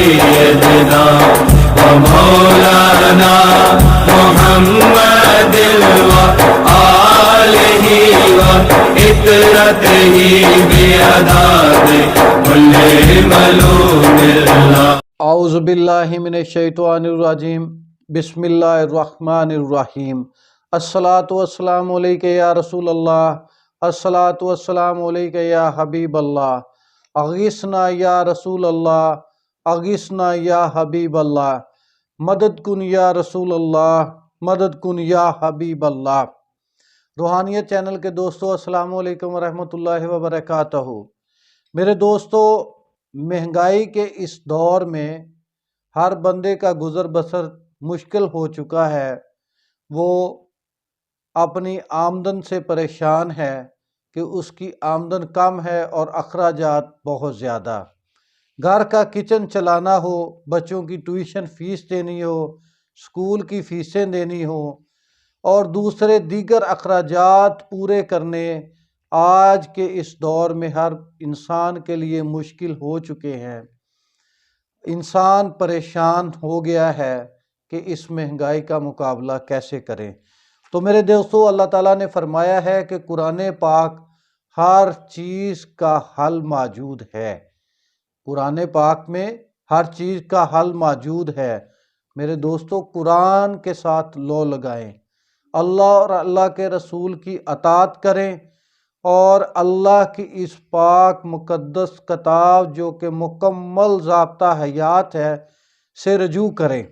سيدنا ومولانا محمد وآله وإطرته بأداب كل ملوم الله. اعوذ باللہ من الشیطان الرجیم. بسم اللہ الرحمن الرحیم. الصلاۃ والسلام علیک یا رسول اللہ، الصلاۃ والسلام علیک یا حبیب اللہ، اغثنا یا رسول اللہ، اغثنا یا حبیب اللہ، مدد کن یا رسول اللہ، مدد کن یا حبیب اللہ. روحانیت چینل کے دوستو، السلام علیکم ورحمۃ اللہ وبرکاتہ. میرے دوستو، مہنگائی کے اس دور میں ہر بندے کا گزر بسر مشکل ہو چکا ہے. وہ اپنی آمدن سے پریشان ہے کہ اس کی آمدن کم ہے اور اخراجات بہت زیادہ. گھر کا کچن چلانا ہو، بچوں کی ٹیوشن فیس دینی ہو، اسکول کی فیسیں دینی ہو اور دوسرے دیگر اخراجات پورے کرنے آج کے اس دور میں ہر انسان کے لیے مشکل ہو چکے ہیں. انسان پریشان ہو گیا ہے کہ اس مہنگائی کا مقابلہ کیسے کریں. تو میرے دوستو، اللہ تعالیٰ نے فرمایا ہے کہ قرآن پاک ہر چیز کا حل موجود ہے. قرآن پاک میں ہر چیز کا حل موجود ہے. میرے دوستو، قرآن کے ساتھ لو لگائیں، اللہ اور اللہ کے رسول کی اطاعت کریں اور اللہ کی اس پاک مقدس کتاب جو کہ مکمل ضابطہ حیات ہے سے رجوع کریں.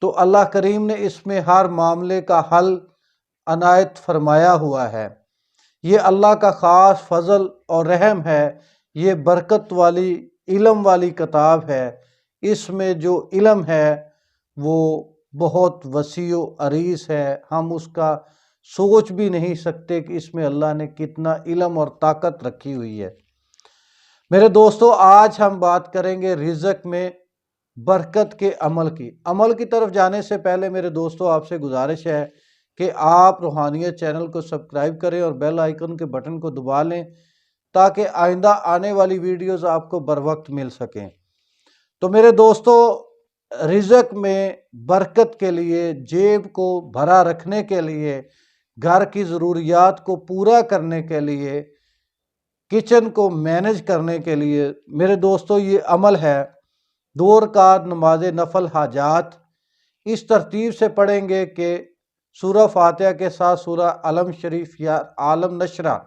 تو اللہ کریم نے اس میں ہر معاملے کا حل عنایت فرمایا ہوا ہے. یہ اللہ کا خاص فضل اور رحم ہے. یہ برکت والی، علم والی کتاب ہے. اس میں جو علم ہے وہ بہت وسیع و عریض ہے. ہم اس کا سوچ بھی نہیں سکتے کہ اس میں اللہ نے کتنا علم اور طاقت رکھی ہوئی ہے. میرے دوستو، آج ہم بات کریں گے رزق میں برکت کے عمل کی. عمل کی طرف جانے سے پہلے میرے دوستو، آپ سے گزارش ہے کہ آپ روحانیت چینل کو سبسکرائب کریں اور بیل آئیکن کے بٹن کو دبا لیں تاکہ آئندہ آنے والی ویڈیوز آپ کو بر وقت مل سکیں. تو میرے دوستو، رزق میں برکت کے لیے، جیب کو بھرا رکھنے کے لیے، گھر کی ضروریات کو پورا کرنے کے لیے، کچن کو مینج کرنے کے لیے، میرے دوستو یہ عمل ہے. 2 رکعت نماز نفل حاجات اس ترتیب سے پڑھیں گے کہ سورہ فاتحہ کے ساتھ سورہ علم شریف یا عالم نشرہ،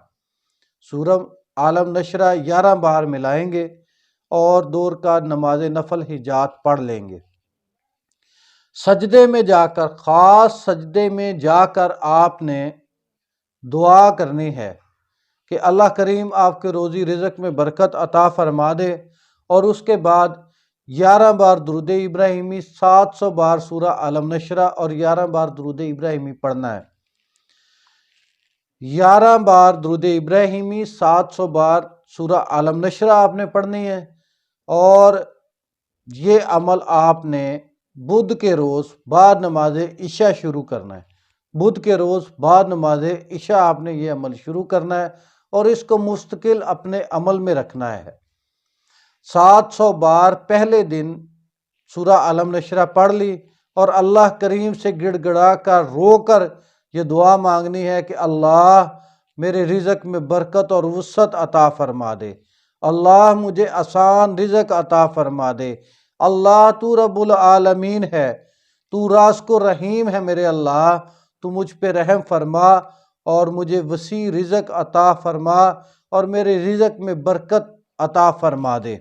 سورہ عالم نشرہ 11 بار ملائیں گے اور 2 رکعت نماز نفل حاجات پڑھ لیں گے. سجدے میں جا کر، خاص سجدے میں جا کر آپ نے دعا کرنی ہے کہ اللہ کریم آپ کے روزی رزق میں برکت عطا فرما دے. اور اس کے بعد 11 بار درود ابراہیمی، 700 بار سورہ علم نشرہ اور 11 بار درود ابراہیمی پڑھنا ہے. 11 بار درود ابراہیمی، 700 بار سورہ علم نشرہ آپ نے پڑھنی ہے. اور یہ عمل آپ نے بدھ کے روز بعد نماز عشاء شروع کرنا ہے. بدھ کے روز بعد نماز عشاء آپ نے یہ عمل شروع کرنا ہے اور اس کو مستقل اپنے عمل میں رکھنا ہے. 700 بار پہلے دن سورہ علم نشرہ پڑھ لی اور اللہ کریم سے گڑ گڑا کر، رو کر یہ دعا مانگنی ہے کہ اللہ میرے رزق میں برکت اور وسعت عطا فرما دے. اللہ مجھے آسان رزق عطا فرما دے. اللہ تو رب العالمین ہے، تو رازق و رحیم ہے. میرے اللہ تو مجھ پہ رحم فرما اور مجھے وسیع رزق عطا فرما اور میرے رزق میں برکت عطا فرما دے.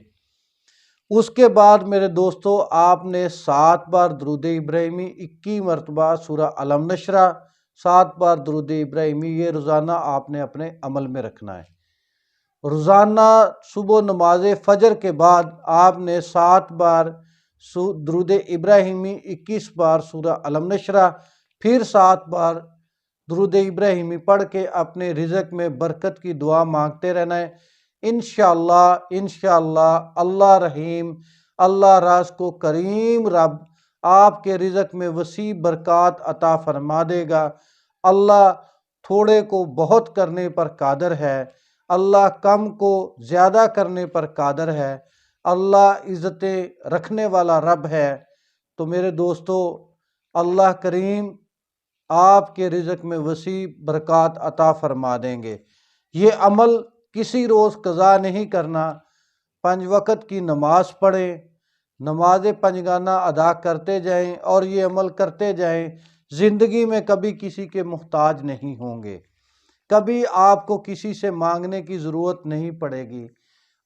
اس کے بعد میرے دوستو، آپ نے 7 بار درود ابراہیمی، 21 مرتبہ سورہ علم نشرہ، 7 بار درود ابراہیمی، یہ روزانہ آپ نے اپنے عمل میں رکھنا ہے. روزانہ صبح نماز فجر کے بعد آپ نے 7 بار درود ابراہیمی، 21 بار سورہ علم نشرہ، پھر 7 بار درود ابراہیمی پڑھ کے اپنے رزق میں برکت کی دعا مانگتے رہنا ہے. انشاءاللہ اللہ رحیم، اللہ رازق و کریم رب آپ کے رزق میں وسیع برکات عطا فرما دے گا. اللہ تھوڑے کو بہت کرنے پر قادر ہے، اللہ کم کو زیادہ کرنے پر قادر ہے. اللہ عزتیں رکھنے والا رب ہے۔ تو میرے دوستو، اللہ کریم آپ کے رزق میں وسیع برکات عطا فرما دیں گے۔ یہ عمل کسی روز قضا نہیں کرنا، 5 وقت کی نماز پڑھیں، نماز پنجگانہ ادا کرتے جائیں اور یہ عمل کرتے جائیں، زندگی میں کبھی کسی کے محتاج نہیں ہوں گے، کبھی آپ کو کسی سے مانگنے کی ضرورت نہیں پڑے گی۔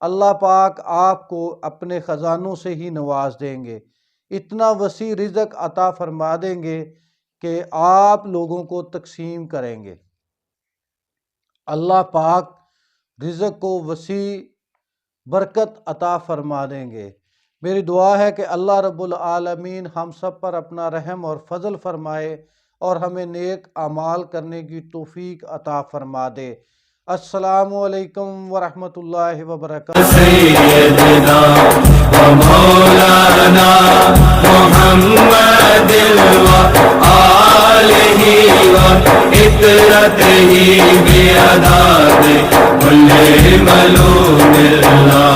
اللہ پاک آپ کو اپنے خزانوں سے ہی نواز دیں گے، اتنا وسیع رزق عطا فرما دیں گے کہ آپ لوگوں کو تقسیم کریں گے۔ اللہ پاک رزق کو وسیع برکت عطا فرما دیں گے۔ میری دعا ہے کہ اللہ رب العالمین ہم سب پر اپنا رحم اور فضل فرمائے اور ہمیں نیک اعمال کرنے کی توفیق عطا فرما دے۔ السلام علیکم ورحمۃ اللہ وبرکاتہ۔ سيدنا ومولانا محمد وآله وعترته بأعداد كل ملوم الله